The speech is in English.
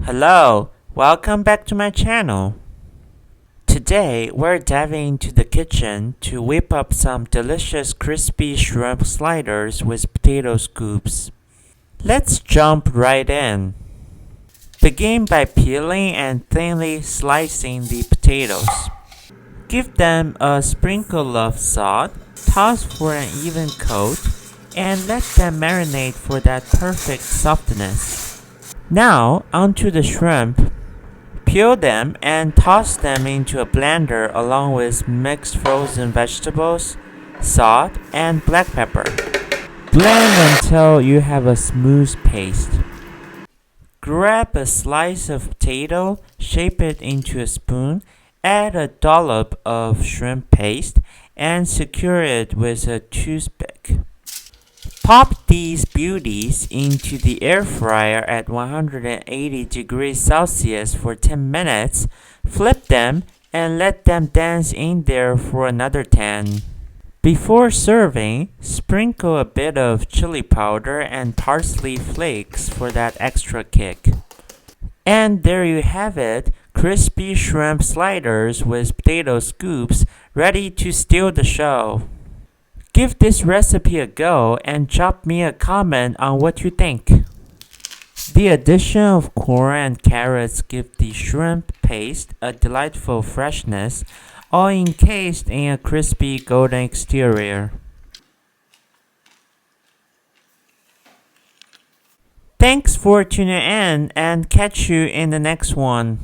Hello, welcome back to my channel. Today we're diving into the kitchen to whip up some delicious crispy shrimp sliders with potato scoops. Let's jump right in. Begin by peeling and thinly slicing the potatoes. Give them a sprinkle of salt, toss for an even coat, and let them marinate for that perfect softness. Now, onto the shrimp. Peel them and toss them into a blender along with mixed frozen vegetables, salt, and black pepper. Blend until you have a smooth paste. Grab a slice of potato, shape it into a spoon, add a dollop of shrimp paste, and secure it with a toothpick. Pop these beauties into the air fryer at 180 degrees Celsius for 10 minutes, flip them, and let them dance in there for another 10. Before serving, sprinkle a bit of chili powder and parsley flakes for that extra kick. And there you have it, crispy shrimp sliders with potato scoops ready to steal the show. Give this recipe a go and drop me a comment on what you think. The addition of corn and carrots give the shrimp paste a delightful freshness, all encased in a crispy golden exterior. Thanks for tuning in and catch you in the next one.